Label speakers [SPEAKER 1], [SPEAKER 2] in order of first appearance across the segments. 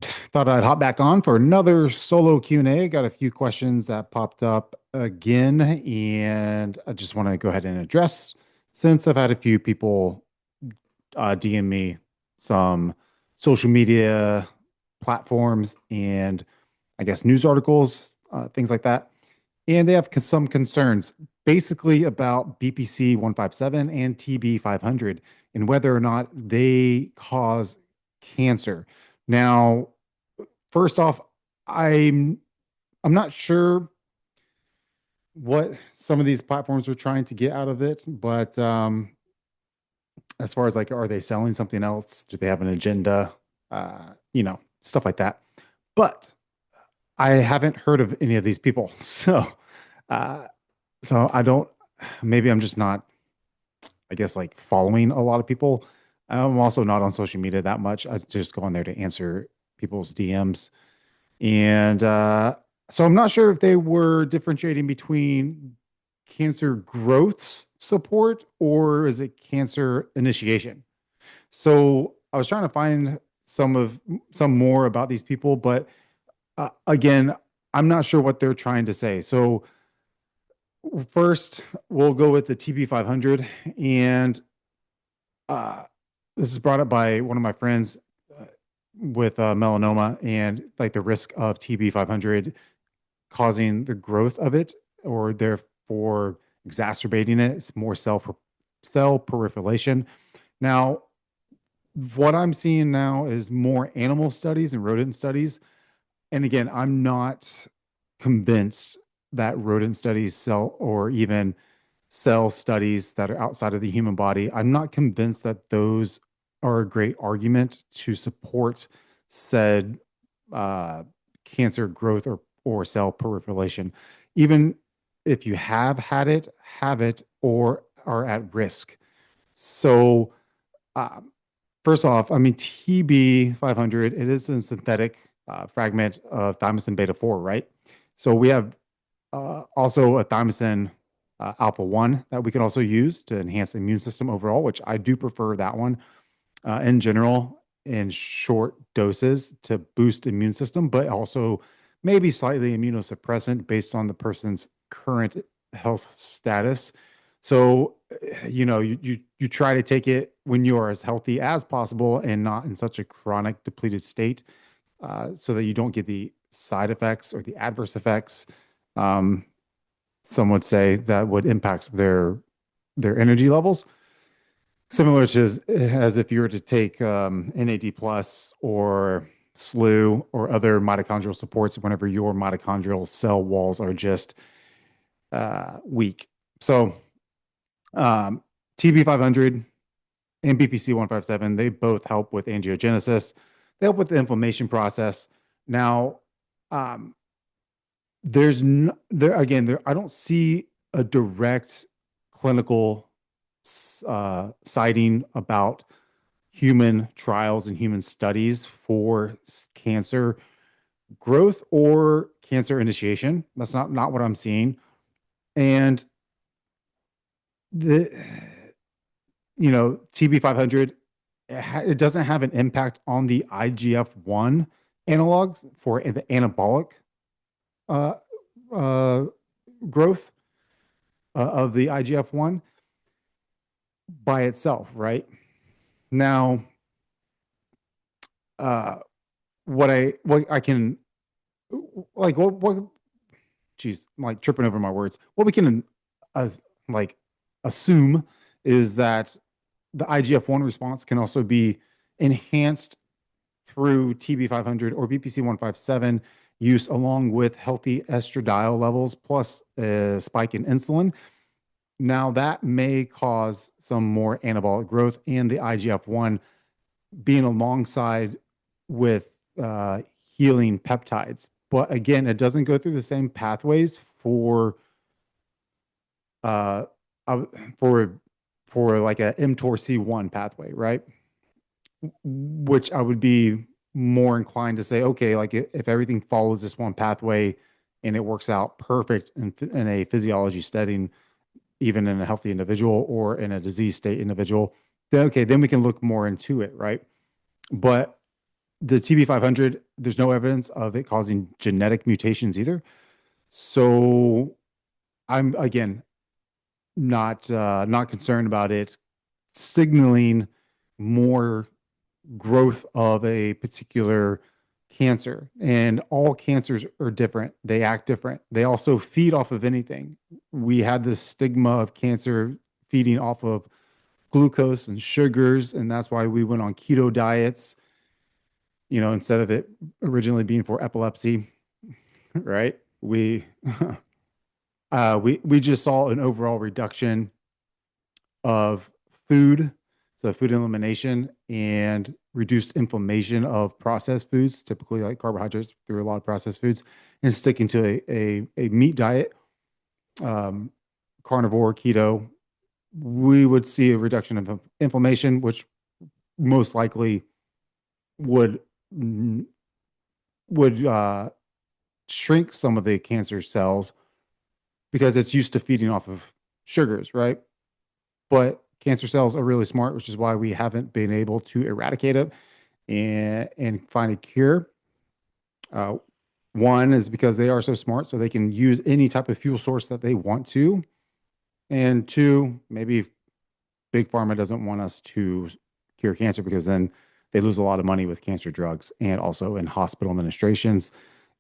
[SPEAKER 1] Thought I'd hop back on for another solo Q&A. Got a few questions that popped up again, and I just want to go ahead and address since I've had a few people DM me some social media platforms and I guess news articles, things like that. And they have some concerns basically about BPC-157 and TB-500 and whether or not they cause cancer. Now, first off, I'm I'm not sure what some of these platforms are trying to get out of it, but as far as like, are they selling something else? Do they have an agenda? Stuff like that. But I haven't heard of any of these people, uh, so I don't. Maybe I'm just not, I guess, like following a lot of people. I'm also not on social media that much. I just go on there to answer people's DMs. And so I'm not sure if they were differentiating between cancer growth support or is it cancer initiation. So I was trying to find some more about these people, but again, I'm not sure what they're trying to say. So first, we'll go with the TB-500, and uh, this is brought up by one of my friends with melanoma and like the risk of TB-500 causing the growth of it or therefore exacerbating it. It's more cell proliferation. Now, what I'm seeing now is more animal studies and rodent studies. And again, I'm not convinced that rodent studies cell or even cell studies that are outside of the human body. I'm not convinced that those are a great argument to support said uh, cancer growth or cell proliferation. Even if you have it, or are at risk. So, uh, first off, I mean, TB-500, it is a synthetic fragment of thymosin beta 4, right? So we have also a thymosin alpha 1 that we can also use to enhance the immune system overall, which I do prefer that one in general in short doses to boost immune system, but also maybe slightly immunosuppressant based on the person's current health status. So, you try to take it when you are as healthy as possible and not in such a chronic depleted state, so that you don't get the side effects or the adverse effects. Um, some would say that would impact their energy levels, similar to as if you were to take NAD plus or SLU or other mitochondrial supports whenever your mitochondrial cell walls are just weak. So um, TB-500 and BPC-157, they both help with angiogenesis. They help with the inflammation process. Now, um, there's no, there again, there I don't see a direct clinical citing about human trials and human studies for cancer growth or cancer initiation. That's not what I'm seeing. And the TB-500, it doesn't have an impact on the IGF-1 analogs for the anabolic uh, uh, growth of the IGF-1 by itself, right? Now, uh, what I can like what geez, I'm like tripping over my words. What we can uh, like assume is that the IGF-1 response can also be enhanced through TB-500 or BPC-157 use along with healthy estradiol levels plus a spike in insulin. Now that may cause some more anabolic growth and the IGF-1 being alongside with healing peptides. But again, it doesn't go through the same pathways uh, uh for like a mTORC1 pathway, right? Which I would be more inclined to say, okay, like if everything follows this one pathway and it works out perfect in a physiology setting, even in a healthy individual or in a disease state individual, then okay, then we can look more into it, right? But the TB-500, there's no evidence of it causing genetic mutations either. So I'm again not concerned about it signaling more growth of a particular cancer. And all cancers are different. They act different. They also feed off of anything. We had this stigma of cancer feeding off of glucose and sugars, and that's why we went on keto diets, instead of it originally being for epilepsy, right? We just saw an overall reduction of food, so food elimination and reduced inflammation of processed foods, typically like carbohydrates through a lot of processed foods, and sticking to a meat diet, um, carnivore, keto, we would see a reduction of inflammation, which most likely would would shrink some of the cancer cells because it's used to feeding off of sugars, right? But cancer cells are really smart, which is why we haven't been able to eradicate it and find a cure. Uh, One is because they are so smart, so they can use any type of fuel source that they want to. And two, maybe big pharma doesn't want us to cure cancer because then they lose a lot of money with cancer drugs and also in hospital administrations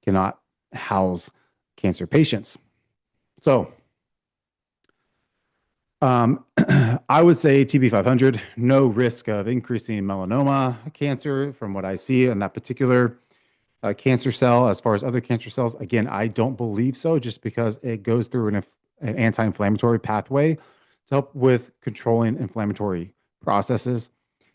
[SPEAKER 1] cannot house cancer patients. So I would say TB-500, no risk of increasing melanoma cancer from what I see in that particular cancer cell. As far as other cancer cells, again, I don't believe so, just because it goes through an anti-inflammatory pathway to help with controlling inflammatory processes.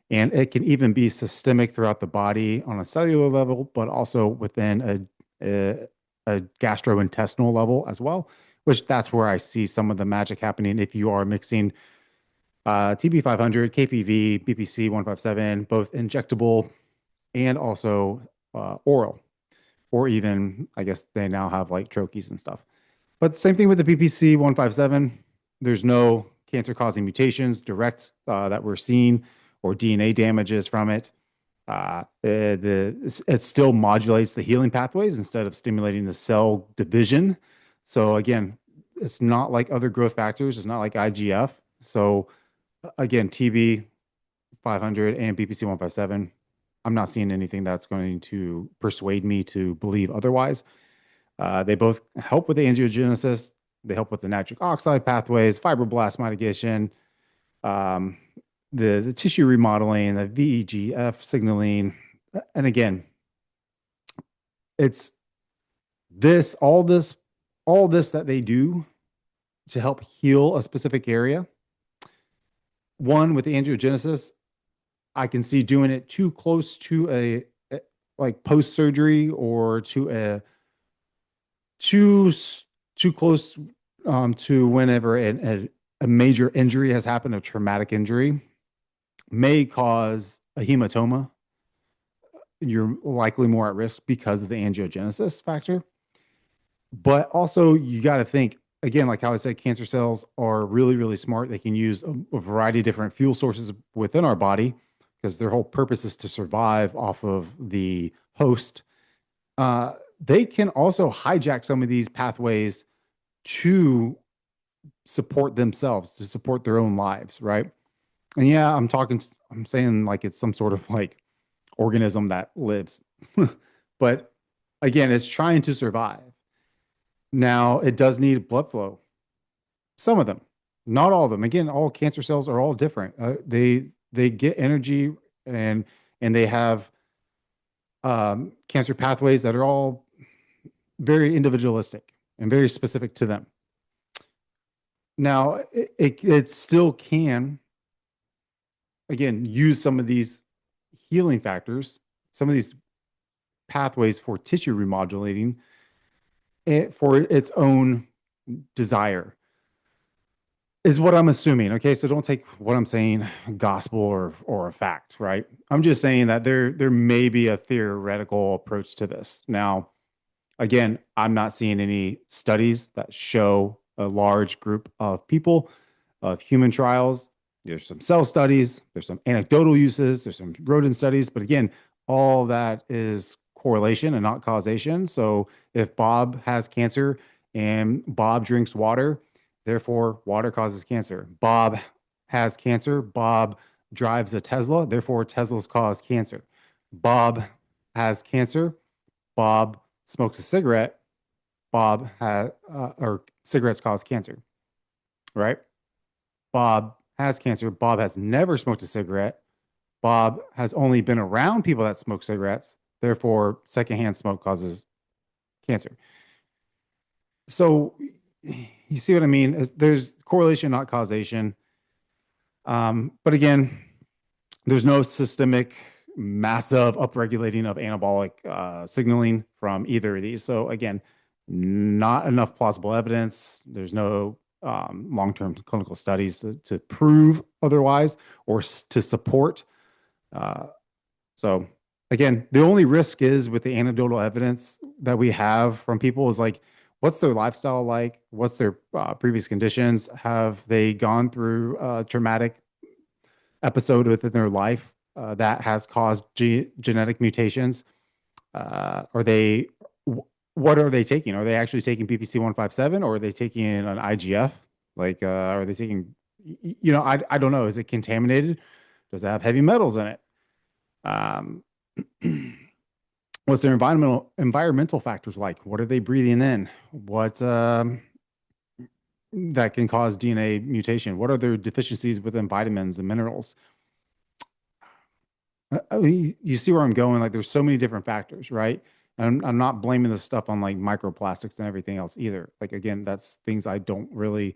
[SPEAKER 1] And it can even be systemic throughout the body on a cellular level, but also within a gastrointestinal level as well, which that's where I see some of the magic happening if you are mixing TB-500, KPV, BPC-157, both injectable and also oral, or even, I guess they now have like troches and stuff. But same thing with the BPC-157. There's no cancer-causing mutations direct that we're seeing or DNA damages from it. It still modulates the healing pathways instead of stimulating the cell division. So again, it's not like other growth factors. It's not like IGF. So again, TB 500 and BPC 157, I'm not seeing anything that's going to persuade me to believe otherwise. They both help with the angiogenesis. They help with the nitric oxide pathways, fibroblast mitigation, um, the tissue remodeling, the VEGF signaling. And again, it's this, all this that they do to help heal a specific area. One, with the angiogenesis, I can see doing it too close to like post surgery or to a too too close to whenever a major injury has happened, a traumatic injury may cause a hematoma. You're likely more at risk because of the angiogenesis factor. But also, you got to think again, like how I said, cancer cells are really, really smart. They can use a variety of different fuel sources within our body because their whole purpose is to survive off of the host. They can also hijack some of these pathways to support themselves, to support their own lives, right? And yeah, I'm saying like it's some sort of like organism that lives. But again, it's trying to survive. Now, it does need blood flow. Some of them, not all of them. Again, all cancer cells are all different. They get energy and they have cancer pathways that are all very individualistic and very specific to them. Now, it still can again use some of these healing factors, some of these pathways for tissue remodulating for its own desire is what I'm assuming. Okay, so don't take what I'm saying gospel or a fact, right? I'm just saying that there may be a theoretical approach to this. Now, again, I'm not seeing any studies that show a large group of people of human trials. There's some cell studies, there's some anecdotal uses, there's some rodent studies, but again, all that is correlation and not causation. So if Bob has cancer and Bob drinks water, therefore water causes cancer. Bob has cancer, Bob drives a Tesla, therefore Teslas cause cancer. Bob has cancer, Bob smokes a cigarette, Bob has or cigarettes cause cancer, right? Bob has cancer, Bob has never smoked a cigarette, Bob has only been around people that smoke cigarettes. Therefore, secondhand smoke causes cancer. So you see what I mean? There's correlation, not causation. But again, there's no systemic massive upregulating of anabolic signaling from either of these. So again, not enough plausible evidence. There's no long-term clinical studies to prove otherwise or to support. Uh, So again, the only risk is with the anecdotal evidence that we have from people is like, what's their lifestyle like? What's their previous conditions? Have they gone through a traumatic episode within their life that has caused genetic mutations? Are they, what are they taking? Are they actually taking BPC-157 or are they taking an IGF? Like, are they taking, I don't know. Is it contaminated? Does it have heavy metals in it? Um, what's their environmental factors like? What are they breathing in? What that can cause DNA mutation? What are their deficiencies within vitamins and minerals? I mean, you see where I'm going? Like, there's so many different factors, right? And I'm not blaming this stuff on like microplastics and everything else either. Like, again, that's things I don't really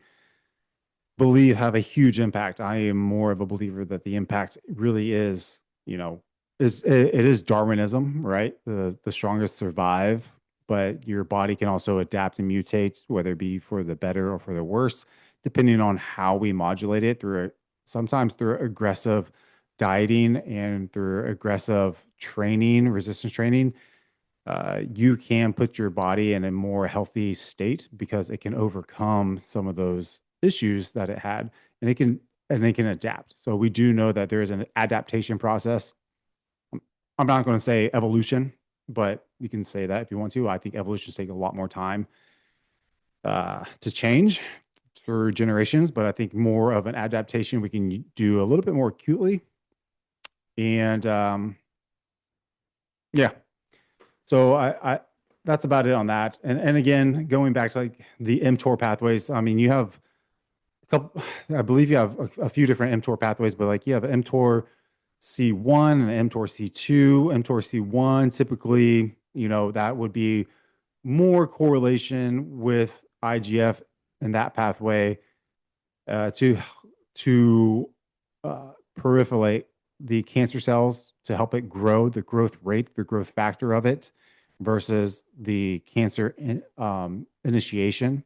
[SPEAKER 1] believe have a huge impact. I am more of a believer that the impact really is, it is Darwinism, right? The strongest survive, but your body can also adapt and mutate, whether it be for the better or for the worse, depending on how we modulate it through sometimes through aggressive dieting and through aggressive training, resistance training. You can put your body in a more healthy state because it can overcome some of those issues that it had, and it can adapt. So we do know that there is an adaptation process. I'm not going to say evolution, but you can say that if you want to. I think evolution takes a lot more time to change through generations, but I think more of an adaptation we can do a little bit more acutely. And yeah, so I that's about it on that. And again, going back to like the mTOR pathways, I mean, you have a couple, I believe you have a few different mTOR pathways, but like you have mTOR C1 and mTOR C2. mTOR C1 typically, that would be more correlation with IGF in that pathway to peripherate the cancer cells to help it grow, the growth rate, the growth factor of it, versus the cancer initiation,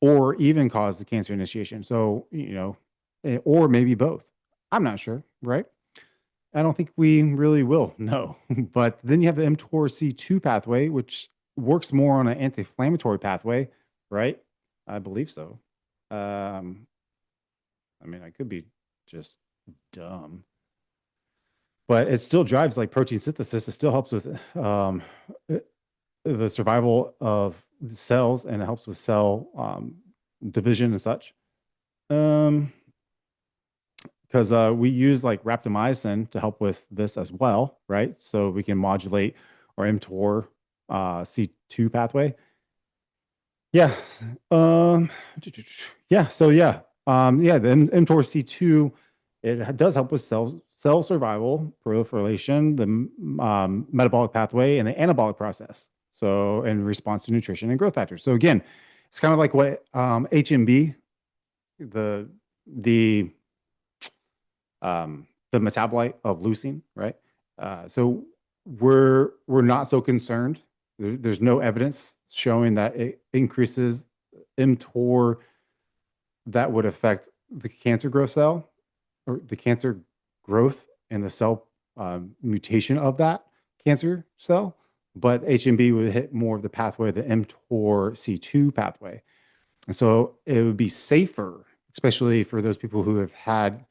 [SPEAKER 1] or even cause the cancer initiation. So, or maybe both. I'm not sure, right? I don't think we really will, no. But then you have the mTOR C2 pathway, which works more on an anti-inflammatory pathway, right? I believe so. Um, I mean, I could be just dumb, but it still drives like protein synthesis. It still helps with the survival of the cells, and it helps with cell division and such. Um, because we use like rapamycin to help with this as well, right? So we can modulate our mTOR C2 pathway. Yeah. Um, yeah. So yeah. Yeah. The mTOR C2 it does help with cell survival, proliferation, the metabolic pathway, and the anabolic process. So in response to nutrition and growth factors. So again, it's kind of like what HMB, the the the metabolite of leucine, right? So we're not so concerned. There's no evidence showing that it increases mTOR that would affect the cancer growth cell or the cancer growth and the cell mutation of that cancer cell. But HMB would hit more of the pathway, the mTOR C2 pathway. And so it would be safer, especially for those people who have had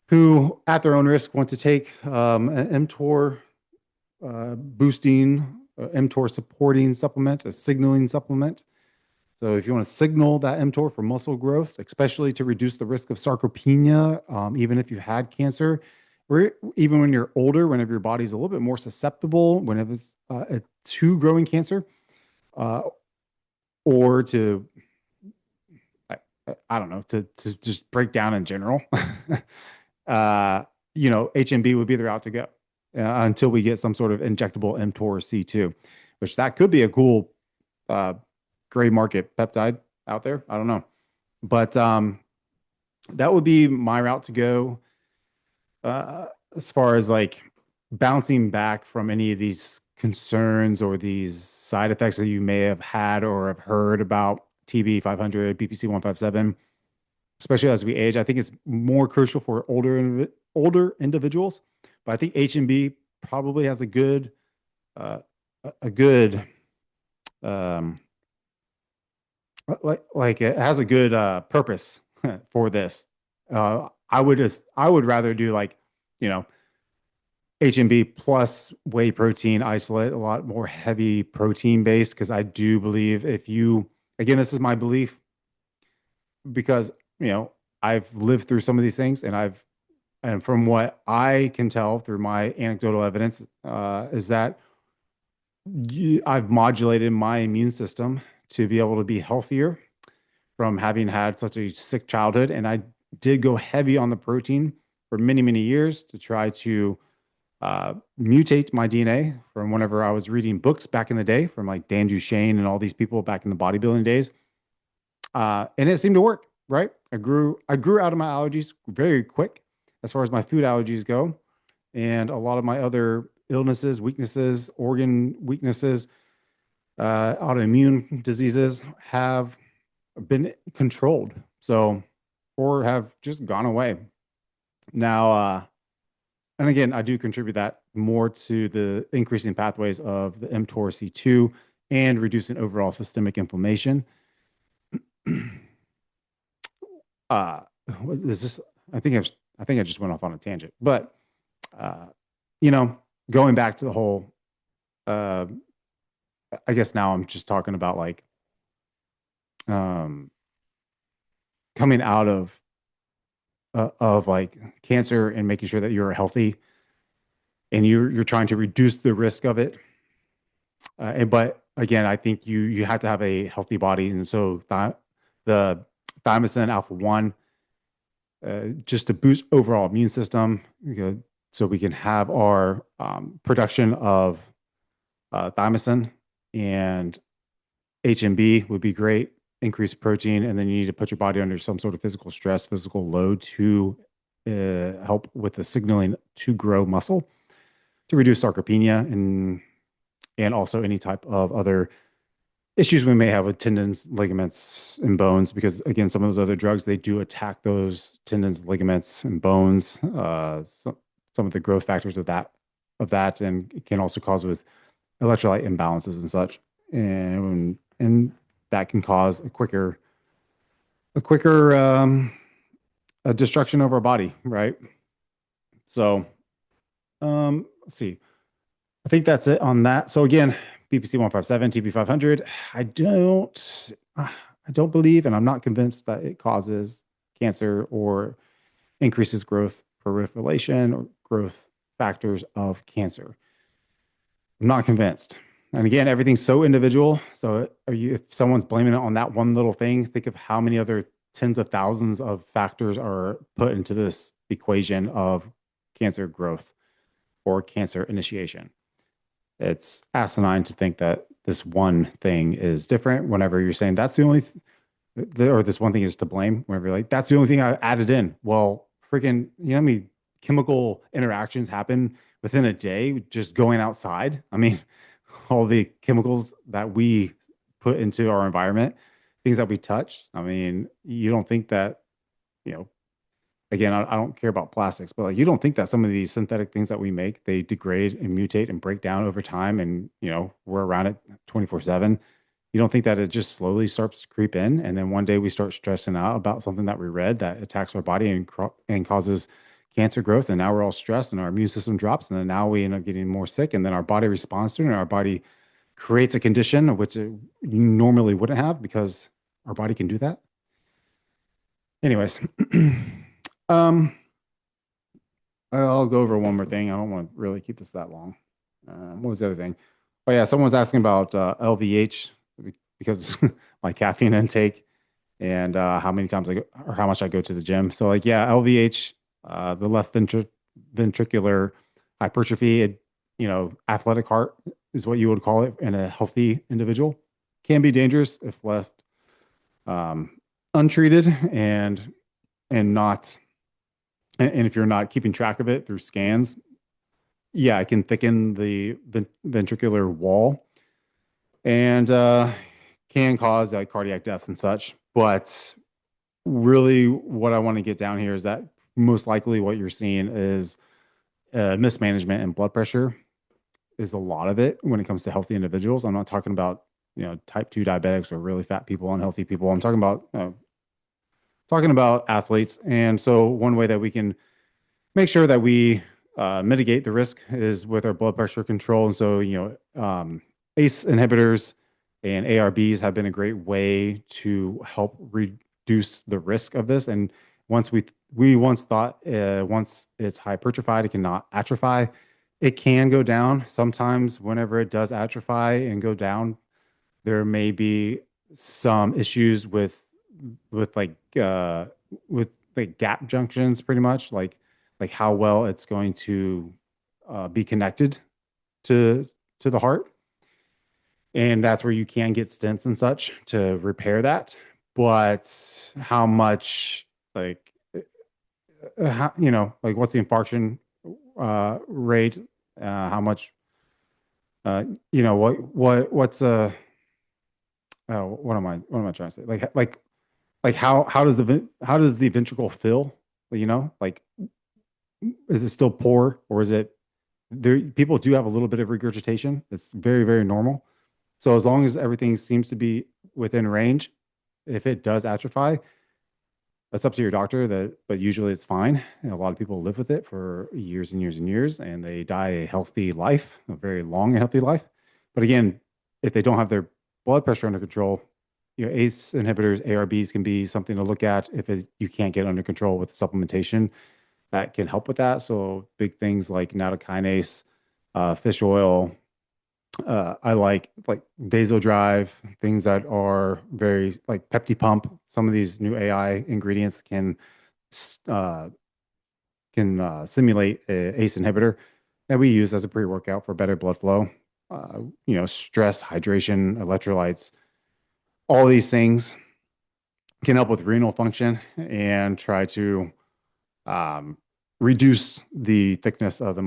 [SPEAKER 1] who, at their own risk, want to take an mTOR boosting, mTOR supporting supplement, a signaling supplement. So if you want to signal that mTOR for muscle growth, especially to reduce the risk of sarcopenia, even if you had cancer, or even when you're older, whenever your body's a little bit more susceptible, whenever it's to growing cancer, uh, or to I don't know, to just break down in general, uh, HMB would be the route to go until we get some sort of injectable mTOR C2, which that could be a cool uh, gray market peptide out there. I don't know, but that would be my route to go uh, as far as like bouncing back from any of these concerns or these side effects that you may have had or have heard about TB-500, BPC-157, especially as we age. I think it's more crucial for older individuals, but I think HMB probably has uh, a good um, like it has a good purpose for this. I would rather do like you know HMB plus whey protein isolate, a lot more heavy protein based, because I do believe if you, again, this is my belief because, I've lived through some of these things and from what I can tell through my anecdotal evidence, is that I've modulated my immune system to be able to be healthier from having had such a sick childhood. And I did go heavy on the protein for many, many years to try to mutate my DNA from whenever I was reading books back in the day from like Dan Duchaine and all these people back in the bodybuilding days. And it seemed to work, right? I grew out of my allergies very quick as far as my food allergies go. And a lot of my other illnesses, weaknesses, organ weaknesses, autoimmune diseases have been controlled. So, or have just gone away. Now, and again, I do contribute that more to the increasing pathways of the mTORC2 and reducing overall systemic inflammation. uh is this I think I just went off on a tangent, but uh you know going back to the whole uh I guess now I'm just talking about like um coming out of like cancer and making sure that you're healthy and you're trying to reduce the risk of it. But again, I think you have to have a healthy body, and so the thymosin alpha one, just to boost overall immune system, so we can have our production of thymosin and HMB would be great. Increase protein, and then you need to put your body under some sort of physical stress, physical load to help with the signaling to grow muscle, to reduce sarcopenia, and also any type of other issues we may have with tendons, ligaments, and bones. Because again, some of those other drugs they do attack those tendons, ligaments, and bones. Some of the growth factors of that, and it can also cause with electrolyte imbalances and such, and that can cause a quicker a destruction of our body, right? So, let's see. I think that's it on that. So again, BPC-157, TB-500. I don't believe, and I'm not convinced that it causes cancer or increases growth proliferation or growth factors of cancer. I'm not convinced. And again, everything's so individual. So if someone's blaming it on that one little thing, think of how many other tens of thousands of factors are put into this equation of cancer growth or cancer initiation. It's asinine to think that this one thing is different whenever you're saying that's the only or this one thing is to blame, whenever you're like, that's the only thing I added in. Well, freaking, how many chemical interactions happen within a day just going outside? I mean, all the chemicals that we put into our environment, things that we touch. I mean, you don't think that, you know, again, I don't care about plastics, but like you don't think that some of these synthetic things that we make, they degrade and mutate and break down over time, and we're around it 24/7. You don't think that it just slowly starts to creep in, and then one day we start stressing out about something that we read that attacks our body and causes cancer growth, and now we're all stressed and our immune system drops, and then now we end up getting more sick, and then our body responds to it, and our body creates a condition which it normally wouldn't have because our body can do that. Anyways, um, I'll go over one more thing. I don't want to really keep this that long. What was the other thing? Oh yeah, someone was asking about LVH because my caffeine intake and how many times I go or how much I go to the gym. So like yeah, LVH, the ventricular hypertrophy, athletic heart is what you would call it in a healthy individual. Can be dangerous if left um, untreated and not and if you're not keeping track of it through scans, yeah, it can thicken the ventricular wall and can cause like cardiac death and such. But really, what I want to get down here is that most likely what you're seeing is mismanagement and blood pressure is a lot of it when it comes to healthy individuals. I'm not talking about type 2 diabetics or really fat people, unhealthy people. I'm talking about athletes. And so one way that we can make sure that we mitigate the risk is with our blood pressure control. And so, ACE inhibitors and ARBs have been a great way to help reduce the risk of this. And once we once thought once it's hypertrophied, it cannot atrophy. It can go down. Sometimes whenever it does atrophy and go down, there may be some issues with like with like gap junctions, pretty much like how well it's going to be connected to the heart, and that's where you can get stents and such to repair that. But how much like what's the infarction rate? How much what's what am I trying to say? Like how does the ventricle feel? Like is it still poor or is it there? People do have a little bit of regurgitation. It's very, very normal. So as long as everything seems to be within range, if it does atrophy, that's up to your doctor. But usually it's fine. And a lot of people live with it for years and years and years, and they die a healthy life, a very long and healthy life. But again, if they don't have their blood pressure under control, ACE inhibitors, ARBs can be something to look at if you can't get under control with supplementation that can help with that. So big things like nattokinase, fish oil. I like vasodrive, things that are very like Pepti Pump. Some of these new AI ingredients uh, can simulate a ACE inhibitor that we use as a pre-workout for better blood flow. Stress, hydration, electrolytes, all these things can help with renal function and try to um, reduce the thickness of the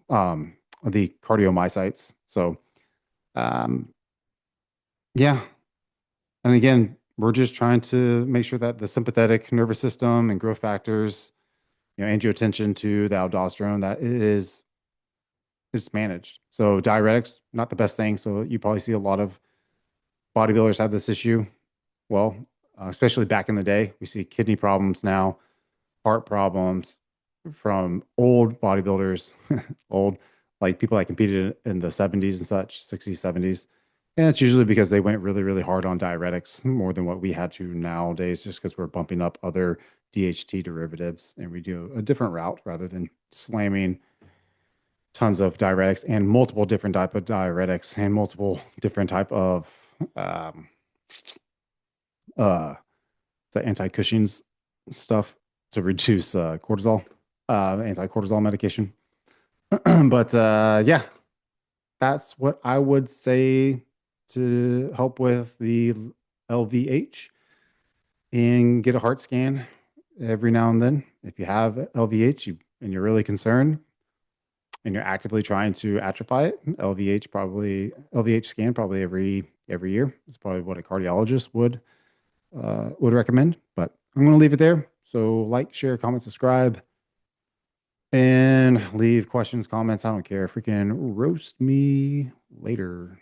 [SPEAKER 1] cardiomyocytes. So, um, yeah. And again, we're just trying to make sure that the sympathetic nervous system and growth factors, angiotensin to the aldosterone, that it's managed. So diuretics, not the best thing. So you probably see a lot of bodybuilders have this issue. Well, especially back in the day, we see kidney problems now, heart problems from old bodybuilders, old like people that competed in the 70s and such, 60s, 70s. And it's usually because they went really, really hard on diuretics more than what we had to nowadays, just because we're bumping up other DHT derivatives and we do a different route rather than slamming tons of diuretics and multiple different type of diuretics and multiple different type of um, uh, the anti-Cushing's stuff to reduce cortisol, anti-cortisol medication. But yeah, that's what I would say to help with the LVH and get a heart scan every now and then. If you have LVH and you're really concerned and you're actively trying to atrophy it, LVH scan probably every year. It's probably what a cardiologist would recommend. But I'm going to leave it there. So like, share, comment, subscribe, and leave questions, comments. I don't care. Freaking roast me later.